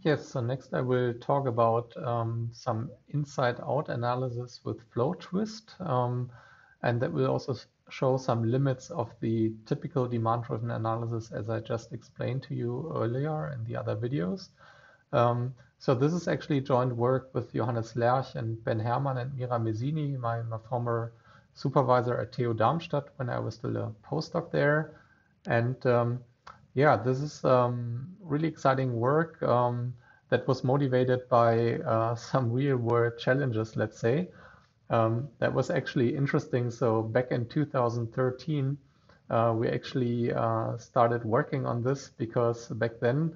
Yes, so next I will talk about some inside-out analysis with FlowTwist, and that will also show some limits of the typical demand-driven analysis as I just explained to you earlier in the other videos. So this is actually joint work with Johannes Lerch and Ben Hermann and Mira Mezzini, my former supervisor at TU Darmstadt when I was still a postdoc there. And yeah, this is really exciting work that was motivated by some real-world challenges, let's say. That was actually interesting. So back in 2013, we actually started working on this because back then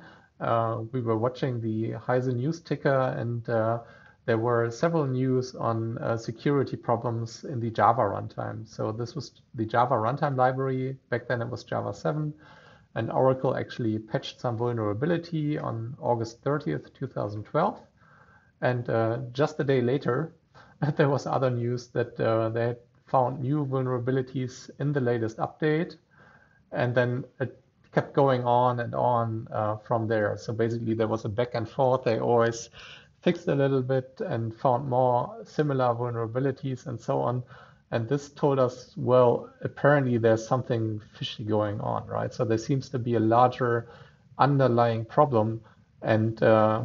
we were watching the Heise news ticker, and there were several news on security problems in the Java runtime. So this was the Java runtime library. Back then it was Java 7. And Oracle actually patched some vulnerability on August 30th, 2012. And just a day later, there was other news that they had found new vulnerabilities in the latest update. And then it kept going on and on from there. So basically there was a back and forth. They always fixed a little bit and found more similar vulnerabilities and so on. And this told us, well, apparently there's something fishy going on, right? So there seems to be a larger underlying problem, and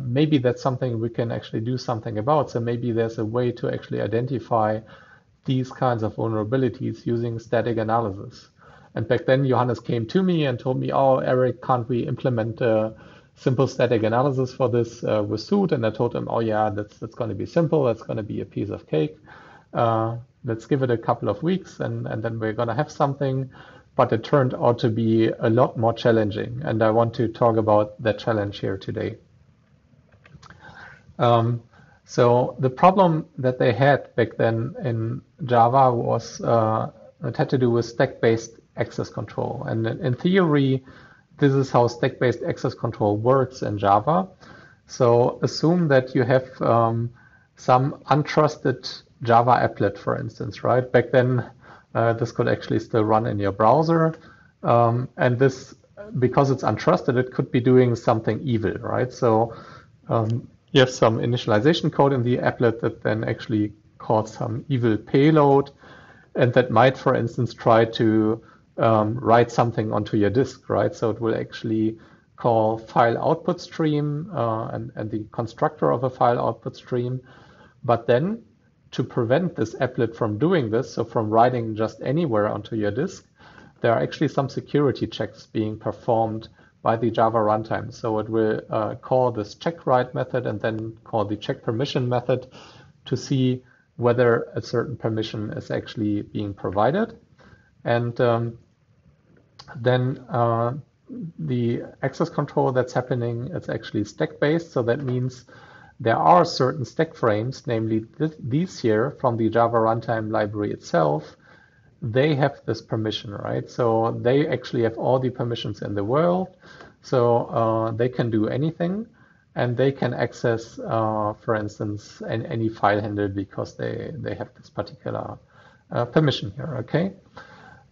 maybe that's something we can actually do something about. So maybe there's a way to actually identify these kinds of vulnerabilities using static analysis. And back then, Johannes came to me and told me, oh, Eric, can't we implement a simple static analysis for this with Suit? And I told him, oh, yeah, that's going to be simple. That's going to be a piece of cake. Let's give it a couple of weeks and then we're going to have something. But it turned out to be a lot more challenging. And I want to talk about that challenge here today. So the problem that they had back then in Java was it had to do with stack-based access control. And in theory, this is how stack-based access control works in Java. So assume that you have some untrusted Java applet, for instance, right? Back then, this could actually still run in your browser. And this, because it's untrusted, it could be doing something evil, right? So you have some initialization code in the applet that then actually calls some evil payload. And that might, for instance, try to write something onto your disk, right? So it will actually call file output stream and the constructor of a file output stream. But then to prevent this applet from doing this, so from writing just anywhere onto your disk, there are actually some security checks being performed by the Java runtime. So it will call this check write method and then call the check permission method to see whether a certain permission is actually being provided. And then the access control that's happening, it's actually stack-based. So that means there are certain stack frames, namely these here from the Java runtime library itself. They have this permission, right? So they actually have all the permissions in the world. So they can do anything, and they can access, for instance, any file handle because they have this particular permission here, okay?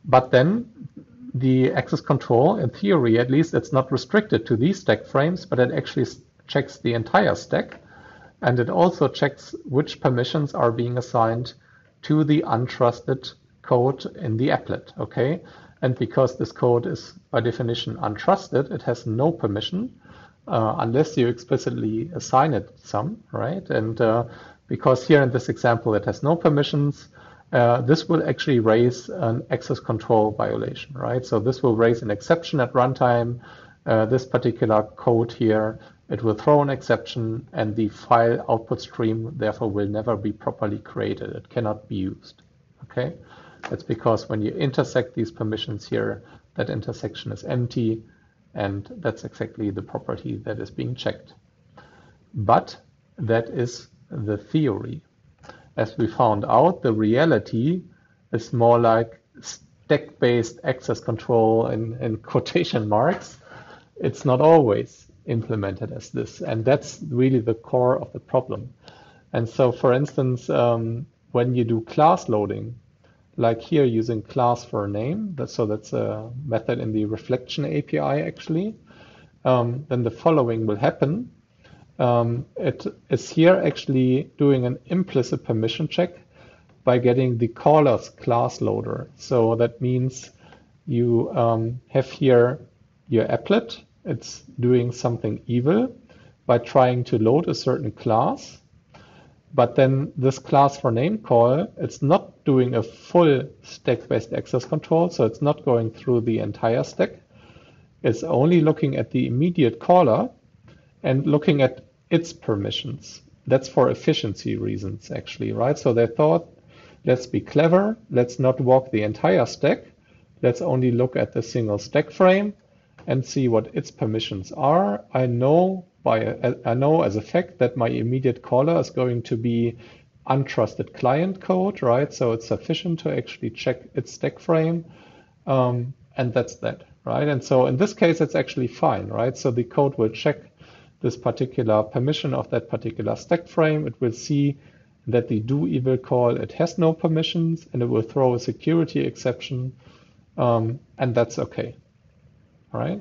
But then the access control, in theory, at least, it's not restricted to these stack frames, but it actually checks the entire stack. And it also checks which permissions are being assigned to the untrusted code in the applet, okay? And because this code is by definition untrusted, it has no permission unless you explicitly assign it some, right? And because here in this example it has no permissions, this will actually raise an access control violation, right? So this will raise an exception at runtime. This particular code here, it will throw an exception, and the file output stream therefore will never be properly created. It cannot be used, okay? That's because when you intersect these permissions here, that intersection is empty, and that's exactly the property that is being checked. But that is the theory. As we found out, the reality is more like stack-based access control in quotation marks. It's not always implemented as this, and that's really the core of the problem. And so, for instance, when you do class loading, like here using class for a name, so that's a method in the reflection API actually, then the following will happen. it is here actually doing an implicit permission check by getting the caller's class loader. So that means you have here your applet. It's doing something evil by trying to load a certain class. But then this class for name call, it's not doing a full stack-based access control, so it's not going through the entire stack. It's only looking at the immediate caller and looking at its permissions. That's for efficiency reasons, actually, right? So they thought, let's be clever, let's not walk the entire stack, let's only look at the single stack frame and see what its permissions are. I know as a fact that my immediate caller is going to be untrusted client code, right? So it's sufficient to actually check its stack frame, and that's that, right? And so in this case, it's actually fine, right? So the code will check this particular permission of that particular stack frame. It will see that the do evil call, it has no permissions, and it will throw a security exception, and that's okay, right?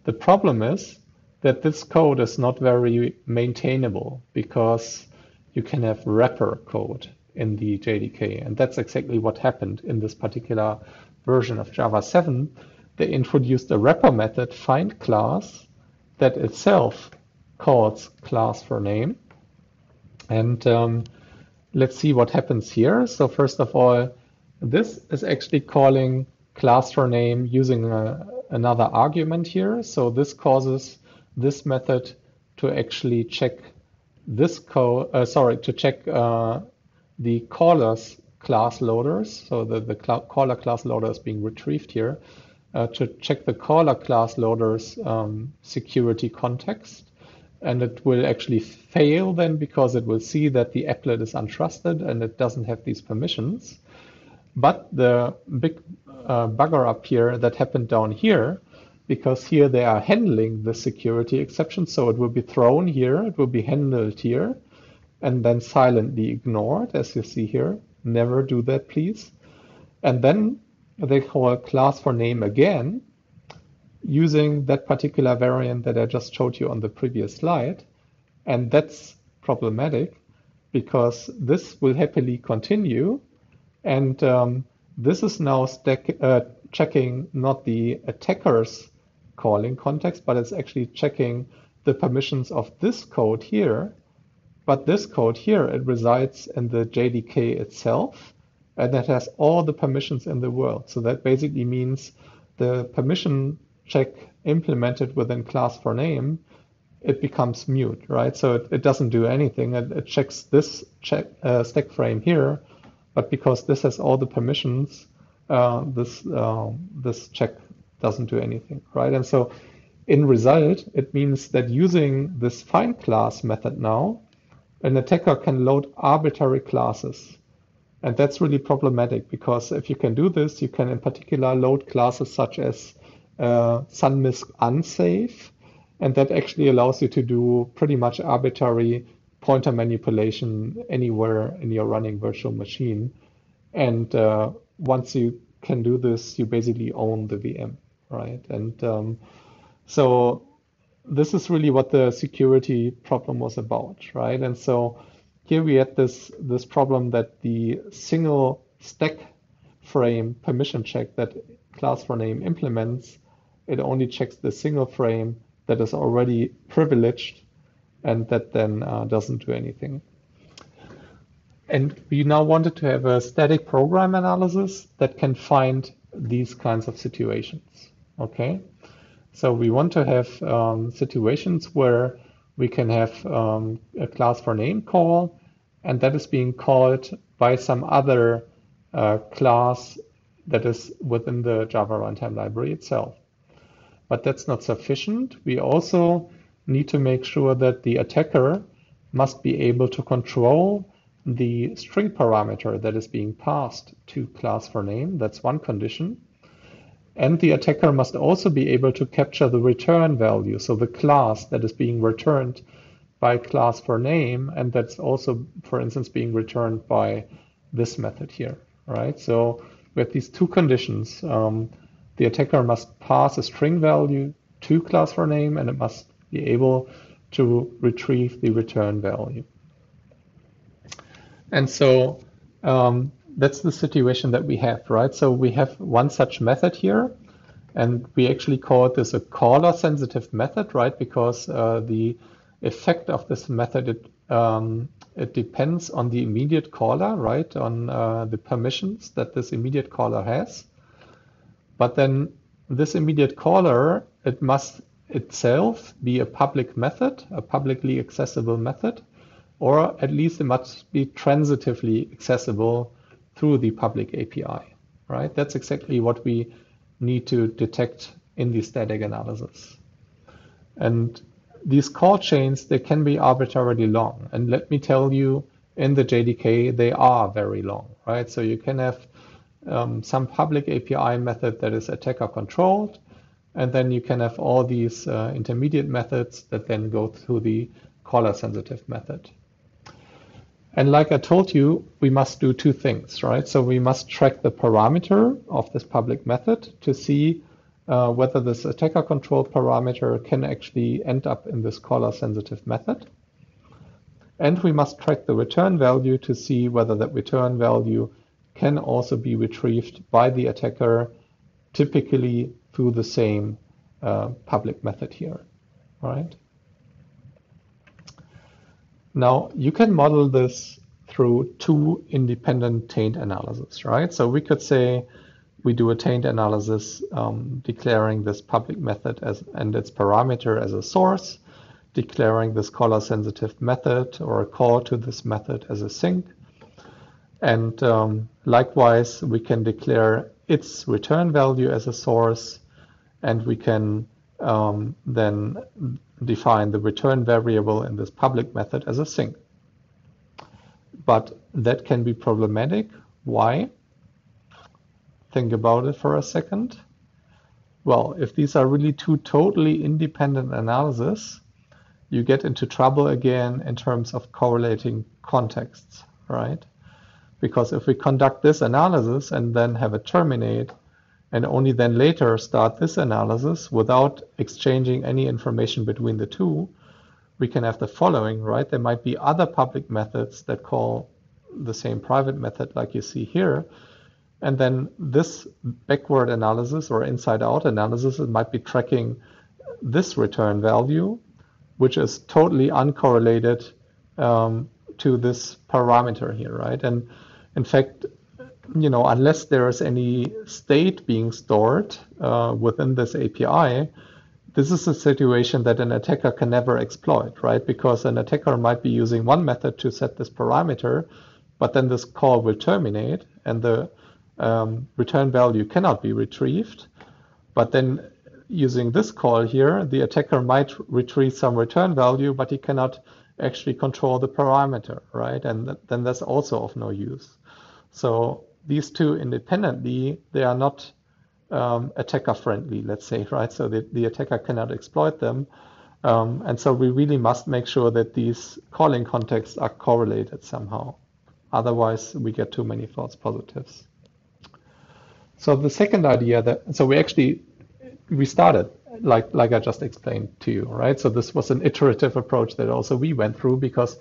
The problem is that this code is not very maintainable because you can have wrapper code in the JDK, and that's exactly what happened in this particular version of Java 7. They introduced a wrapper method find class that itself calls class for name. And let's see what happens here. So first of all, this is actually calling class for name using another argument here. So this causes this method to actually check this code, to check the caller's class loaders. So the caller class loader is being retrieved here to check the caller class loader's security context. And it will actually fail then because it will see that the applet is untrusted and it doesn't have these permissions. But the big bugger up here that happened down here, because here they are handling the security exception, so it will be thrown here, it will be handled here, and then silently ignored, as you see here. Never do that, please. And then they call class for name again, using that particular variant that I just showed you on the previous slide. And that's problematic because this will happily continue. And this is now checking not the attacker's calling context, but it's actually checking the permissions of this code here. But this code here, it resides in the JDK itself, and it has all the permissions in the world. So that basically means the permission check implemented within class for name, it becomes mute, right? So it doesn't do anything. It checks this stack frame here, but because this has all the permissions, this check doesn't do anything, right? And so in result, it means that using this find class method now, an attacker can load arbitrary classes. And that's really problematic because if you can do this, you can in particular load classes such as sunmisk unsafe, and that actually allows you to do pretty much arbitrary pointer manipulation anywhere in your running virtual machine. And once you can do this, you basically own the VM, right? And so this is really what the security problem was about, right? And so here we had this problem that the single stack frame permission check that class for name implements, it only checks the single frame that is already privileged, and that then doesn't do anything. And we now wanted to have a static program analysis that can find these kinds of situations, okay? So we want to have situations where we can have a class for name call, and that is being called by some other class that is within the Java runtime library itself. But that's not sufficient. We also need to make sure that the attacker must be able to control the string parameter that is being passed to class for name. That's one condition. And the attacker must also be able to capture the return value, so the class that is being returned by class for name, and that's also, for instance, being returned by this method here, right? So we have these two conditions. The attacker must pass a string value to class for name, and it must be able to retrieve the return value. And so that's the situation that we have, right? So we have one such method here, and we actually call this a caller-sensitive method, right? Because the effect of this method, it depends on the immediate caller, right? On the permissions that this immediate caller has. But then this immediate caller, it must itself be a public method, a publicly accessible method, or at least it must be transitively accessible through the public API, right? That's exactly what we need to detect in the static analysis. And these call chains, they can be arbitrarily long. And let me tell you, in the JDK, they are very long, right? So you can have some public API method that is attacker controlled, and then you can have all these intermediate methods that then go through the caller sensitive method. And like I told you, we must do two things, right? So we must track the parameter of this public method to see whether this attacker controlled parameter can actually end up in this caller sensitive method. And we must track the return value to see whether that return value can also be retrieved by the attacker, typically through the same public method here, right? Now, you can model this through two independent taint analyses, right? So we could say we do a taint analysis declaring this public method and its parameter as a source, declaring this caller sensitive method or a call to this method as a sink. And likewise, we can declare its return value as a source, and we can then define the return variable in this public method as a sink. But that can be problematic. Why? Think about it for a second. Well, if these are really two totally independent analyses, you get into trouble again in terms of correlating contexts, right? Because if we conduct this analysis and then have it terminate, and only then later start this analysis without exchanging any information between the two, we can have the following, right? There might be other public methods that call the same private method like you see here. And then this backward analysis or inside-out analysis, it might be tracking this return value, which is totally uncorrelated to this parameter here, right? And in fact, you know, unless there is any state being stored within this API, this is a situation that an attacker can never exploit, right? Because an attacker might be using one method to set this parameter, but then this call will terminate and the return value cannot be retrieved. But then using this call here, the attacker might retrieve some return value, but he cannot actually control the parameter, right? And then that's also of no use. So these two independently, they are not attacker friendly, let's say, right? So the attacker cannot exploit them. And so we really must make sure that these calling contexts are correlated somehow. Otherwise, we get too many false positives. So the second idea so we started like I just explained to you, right? So this was an iterative approach that also we went through because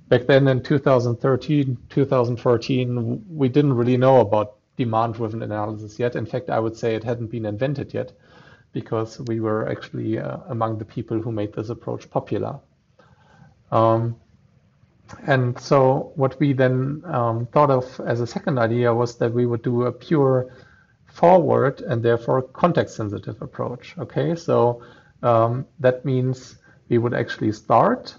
back then in 2013, 2014, we didn't really know about demand-driven analysis yet. In fact, I would say it hadn't been invented yet because we were actually among the people who made this approach popular. And so what we then thought of as a second idea was that we would do a pure forward and therefore context-sensitive approach. Okay, so that means we would actually start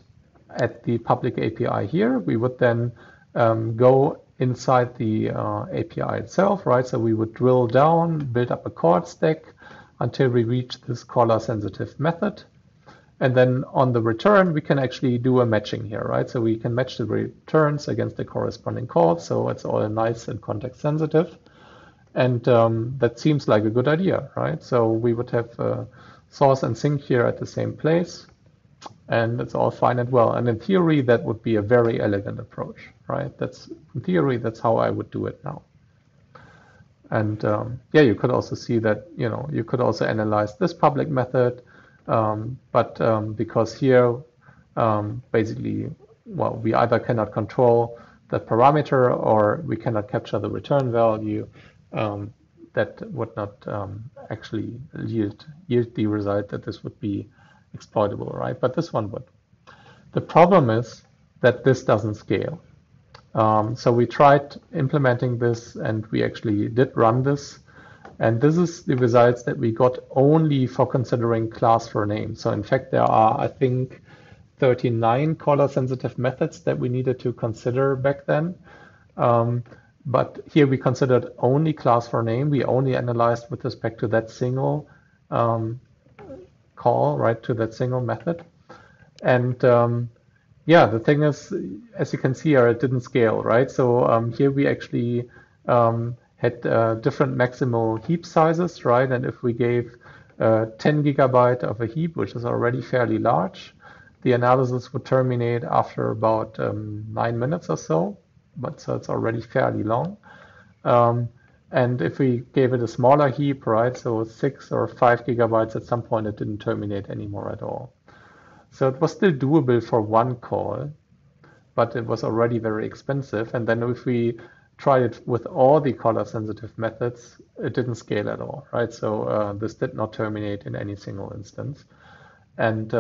at the public API here. We would then go inside the API itself, right? So we would drill down, build up a chord stack until we reach this caller-sensitive method. And then on the return, we can actually do a matching here, right? So we can match the returns against the corresponding calls. So it's all nice and context sensitive. And that seems like a good idea, right? So we would have source and sink here at the same place. And it's all fine and well. And in theory, that would be a very elegant approach, right? In theory, that's how I would do it now. And yeah, you could also see that, you know, you could also analyze this public method. But because here basically, well, we either cannot control the parameter or we cannot capture the return value. That would not actually yield the result that this would be exploitable, right? But this one would. The problem is that this doesn't scale. So we tried implementing this, and we actually did run this. And this is the results that we got only for considering class for name. So in fact, there are, I think, 39 caller-sensitive methods that we needed to consider back then. But here we considered only class for name. We only analyzed with respect to that single call, right, to that single method. And yeah, the thing is, as you can see here, it didn't scale, right? So here we actually had different maximal heap sizes, right? And if we gave 10 gigabyte of a heap, which is already fairly large, the analysis would terminate after about 9 minutes or so. But so it's already fairly long. And if we gave it a smaller heap, right, so 6 or 5 gigabytes, at some point it didn't terminate anymore at all. So it was still doable for one call, but it was already very expensive. And then if we tried it with all the caller-sensitive methods, it didn't scale at all, right? So this did not terminate in any single instance. And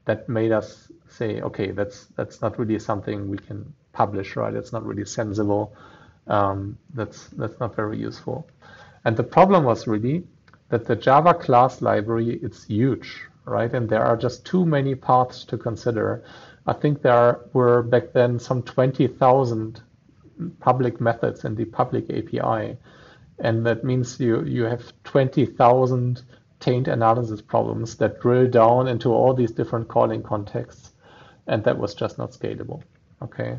that made us say, okay, that's not really something we can publish, right? It's not really sensible. That's not very useful. And the problem was really that the Java class library, it's huge, right? And there are just too many paths to consider. I think there were back then some 20,000 public methods in the public API. And that means you have 20,000 taint analysis problems that drill down into all these different calling contexts. And that was just not scalable. Okay.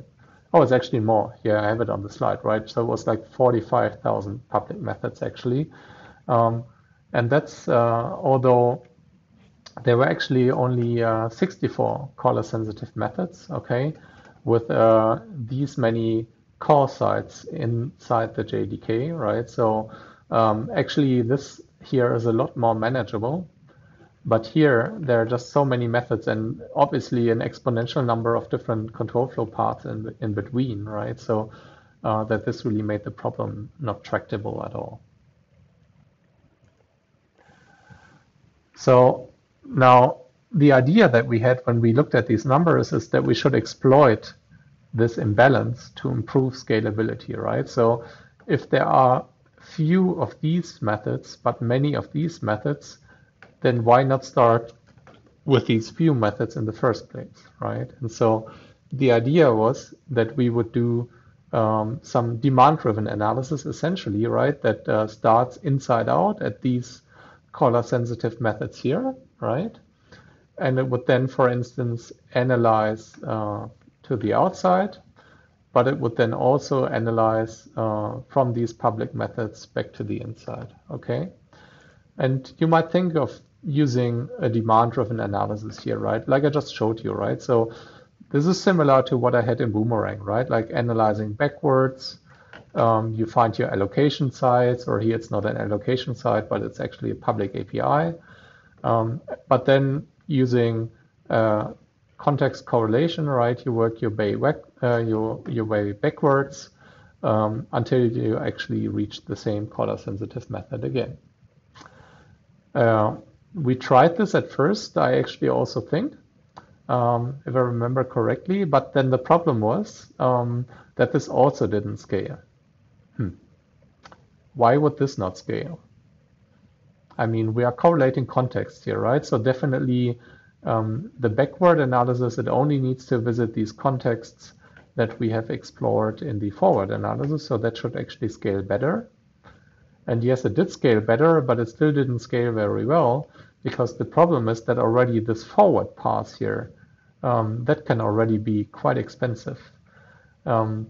Oh, it's actually more. Yeah, I have it on the slide, right? So it was like 45,000 public methods actually. And that's, although there were actually only 64 caller-sensitive methods, okay, with these many call sites inside the JDK, right? So actually this here is a lot more manageable. But here, there are just so many methods and obviously an exponential number of different control flow paths in between, right? So that this really made the problem not tractable at all. So now the idea that we had when we looked at these numbers is that we should exploit this imbalance to improve scalability, right? So if there are few of these methods, but many of these methods, then why not start with these few methods in the first place, right? And so the idea was that we would do some demand-driven analysis, essentially, right? That starts inside out at these caller-sensitive methods here, right? And it would then, for instance, analyze to the outside, but it would then also analyze from these public methods back to the inside, okay? And you might think of using a demand-driven analysis here, right? Like I just showed you, right? So this is similar to what I had in Boomerang, right? Like analyzing backwards. You find your allocation sites, or here it's not an allocation site, but it's actually a public API. But then using context correlation, right? You work your way backwards until you actually reach the same caller-sensitive method again. We tried this at first, I actually also think, if I remember correctly, but then the problem was that this also didn't scale. Why would this not scale? I mean, we are correlating context here, right? So definitely the backward analysis, it only needs to visit these contexts that we have explored in the forward analysis, so that should actually scale better. And yes, it did scale better, but it still didn't scale very well, because the problem is that already this forward pass here, that can already be quite expensive.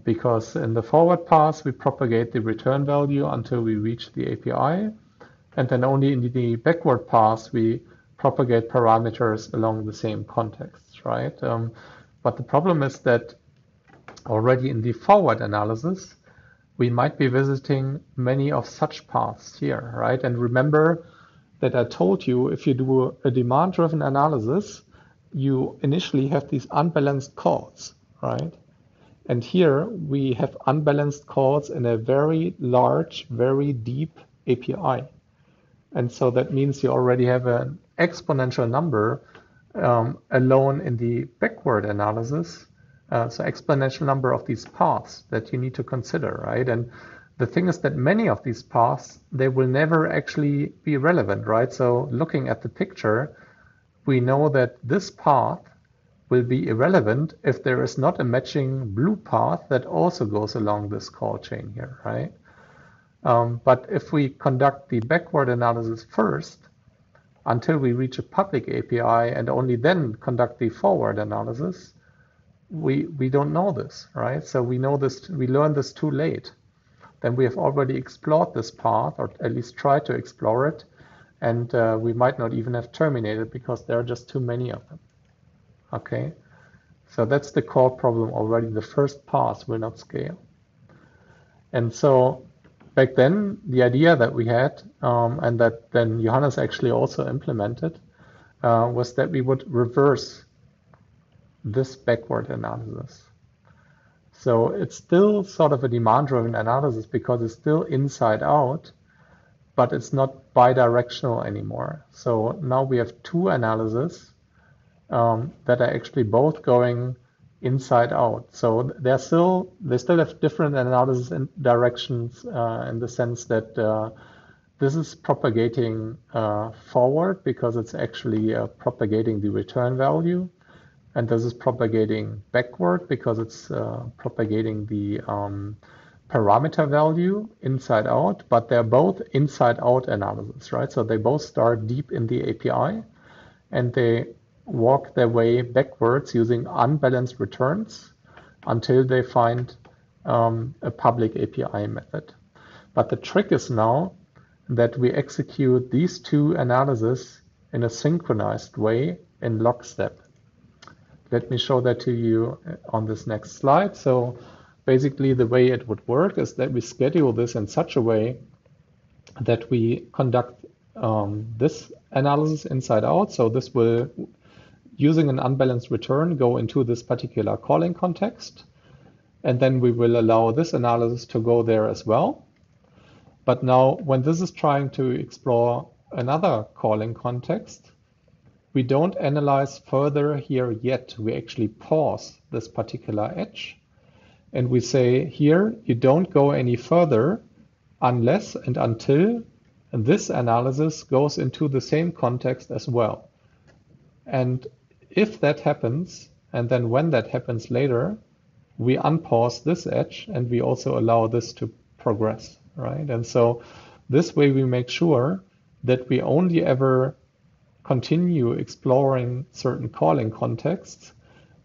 Because in the forward pass, we propagate the return value until we reach the API. And then only in the backward pass, we propagate parameters along the same context, right? But the problem is that already in the forward analysis, we might be visiting many of such paths here, right? And remember that I told you, if you do a demand-driven analysis, you initially have these unbalanced calls, right? And here we have unbalanced calls in a very large, very deep API. And so that means you already have an exponential number alone in the backward analysis. So exponential number of these paths that you need to consider, right? And the thing is that many of these paths, they will never actually be relevant, right? So looking at the picture, we know that this path will be irrelevant if there is not a matching blue path that also goes along this call chain here, right? But if we conduct the backward analysis first, until we reach a public API and only then conduct the forward analysis, we don't know this, right? So we know this, we learn this too late. Then we have already explored this path, or at least tried to explore it, and we might not even have terminated because there are just too many of them. Okay, so that's the core problem already. The first pass will not scale. And so back then, the idea that we had, and that then Johannes actually also implemented, was that we would reverse this backward analysis. So it's still sort of a demand-driven analysis because it's still inside out, but it's not bidirectional anymore. So now we have two analyses that are actually both going inside out. So they still have different analysis and directions in the sense that this is propagating forward because it's actually propagating the return value, and this is propagating backward because it's propagating the parameter value inside out, but they're both inside out analysis, right? So they both start deep in the API and they walk their way backwards using unbalanced returns until they find a public API method. But the trick is now that we execute these two analyses in a synchronized way in lockstep. Let me show that to you on this next slide. So basically the way it would work is that we schedule this in such a way that we conduct this analysis inside out. So this will, using an unbalanced return, go into this particular calling context. And then we will allow this analysis to go there as well. But now when this is trying to explore another calling context, we don't analyze further here yet. We actually pause this particular edge. And we say here, you don't go any further unless and until this analysis goes into the same context as well. And if that happens, and then when that happens later, we unpause this edge and we also allow this to progress, right? And so this way we make sure that we only ever continue exploring certain calling contexts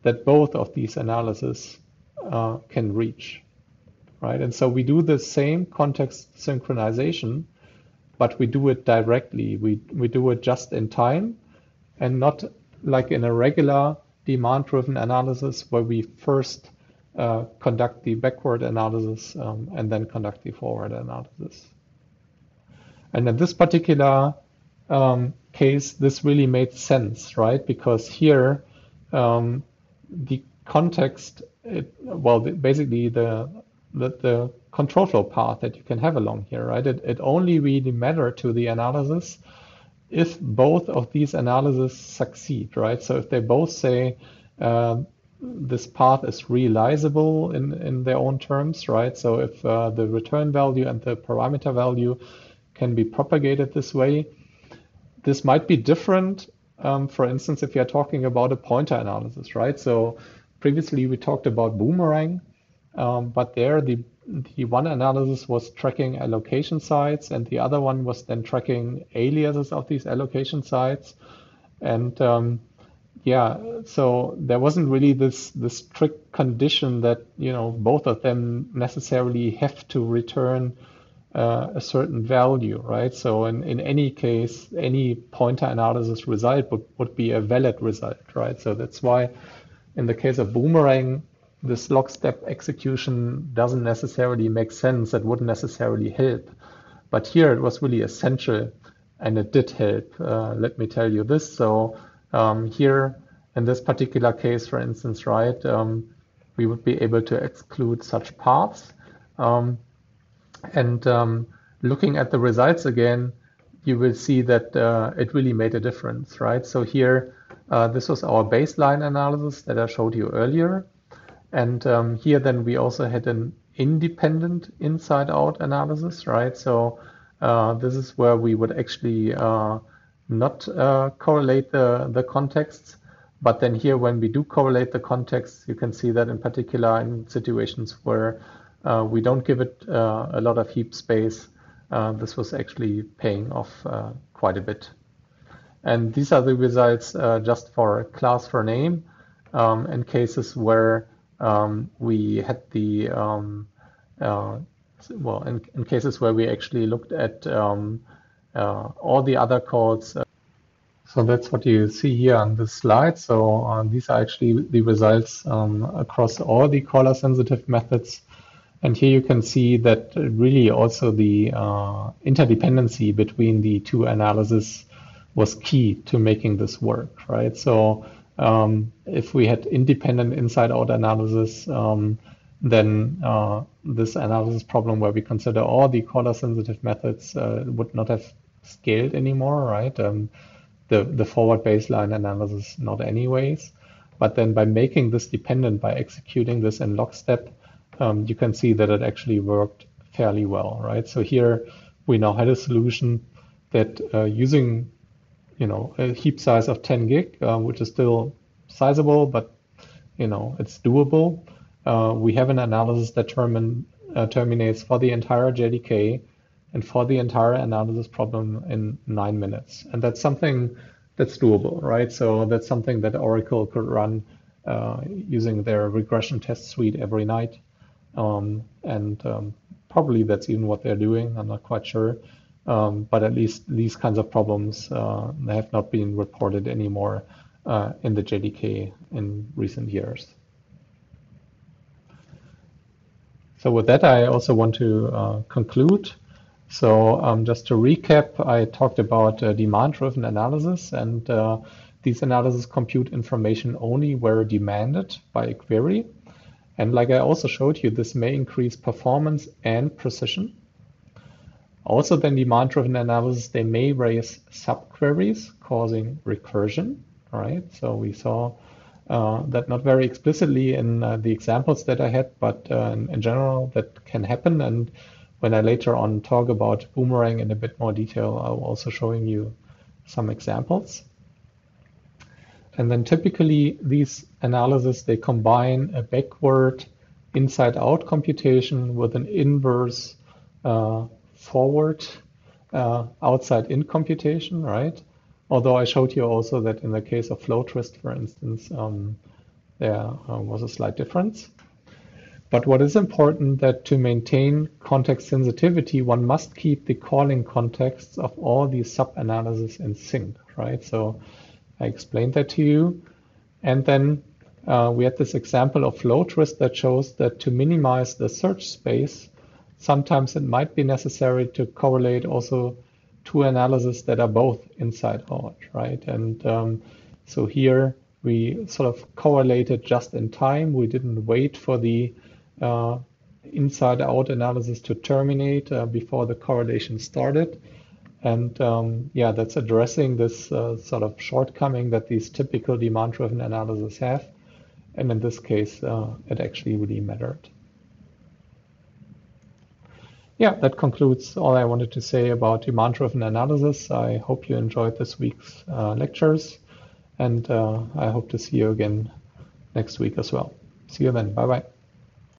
that both of these analyses can reach, right? And so we do the same context synchronization, but we do it directly. We do it just in time and not like in a regular demand-driven analysis where we first conduct the backward analysis and then conduct the forward analysis. And in this particular case, this really made sense, right? Because here, the context, basically the control flow path that you can have along here, right? It only really matters to the analysis if both of these analyses succeed, right? So if they both say this path is realizable in their own terms, right? So if the return value and the parameter value can be propagated this way, this might be different, for instance, if you're talking about a pointer analysis, right? So previously we talked about boomerang, but there the one analysis was tracking allocation sites and the other one was then tracking aliases of these allocation sites. And so there wasn't really this strict condition that, both of them necessarily have to return a certain value, right? So in any case, any pointer analysis result would be a valid result, right? So that's why in the case of boomerang, this lockstep execution doesn't necessarily make sense. It wouldn't necessarily help. But here it was really essential and it did help. Let me tell you this. So here in this particular case, for instance, right, we would be able to exclude such paths. Looking at the results again, you will see that it really made a difference, right? So here, this was our baseline analysis that I showed you earlier. And here then we also had an independent inside-out analysis, right? So this is where we would actually not correlate the contexts. But then here, when we do correlate the contexts, you can see that in particular in situations where we don't give it a lot of heap space, this was actually paying off quite a bit. And these are the results just for class for name in cases where we had the, well, in cases where we actually looked at all the other calls. So that's what you see here on this slide. So these are actually the results across all the caller sensitive methods. And here you can see that really also the interdependency between the two analyses was key to making this work, right? So if we had independent inside-out analysis, then this analysis problem where we consider all the caller-sensitive methods would not have scaled anymore, right? The forward baseline analysis not anyways. But then by making this dependent, by executing this in lockstep, you can see that it actually worked fairly well, right? So here we now had a solution that using, a heap size of 10 gig, which is still sizable, but it's doable. We have an analysis that terminates for the entire JDK and for the entire analysis problem in 9 minutes, and that's something that's doable, right? So that's something that Oracle could run using their regression test suite every night. Probably that's even what they're doing. I'm not quite sure. But at least these kinds of problems have not been reported anymore in the JDK in recent years. So with that, I also want to conclude. So just to recap, I talked about demand-driven analysis, and these analyses compute information only where demanded by a query. And like I also showed you, this may increase performance and precision. Also, then demand-driven analysis, they may raise subqueries causing recursion, right? So we saw that not very explicitly in the examples that I had, but in general, that can happen. And when I later on talk about Boomerang in a bit more detail, I'll also showing you some examples. And then typically these analyses, they combine a backward inside-out computation with an inverse forward outside-in computation, right? Although I showed you also that in the case of FlowTwist, for instance, there was a slight difference. But what is important that to maintain context sensitivity, one must keep the calling contexts of all these sub-analyses in sync, right? So I explained that to you. And then we had this example of FlowTwist that shows that to minimize the search space, sometimes it might be necessary to correlate also two analyses that are both inside out, right? And so here we sort of correlated just in time. We didn't wait for the inside out analysis to terminate before the correlation started. And yeah, that's addressing this sort of shortcoming that these typical demand-driven analyses have. And in this case, it actually really mattered. Yeah, that concludes all I wanted to say about demand-driven analysis. I hope you enjoyed this week's lectures, and I hope to see you again next week as well. See you then. Bye-bye.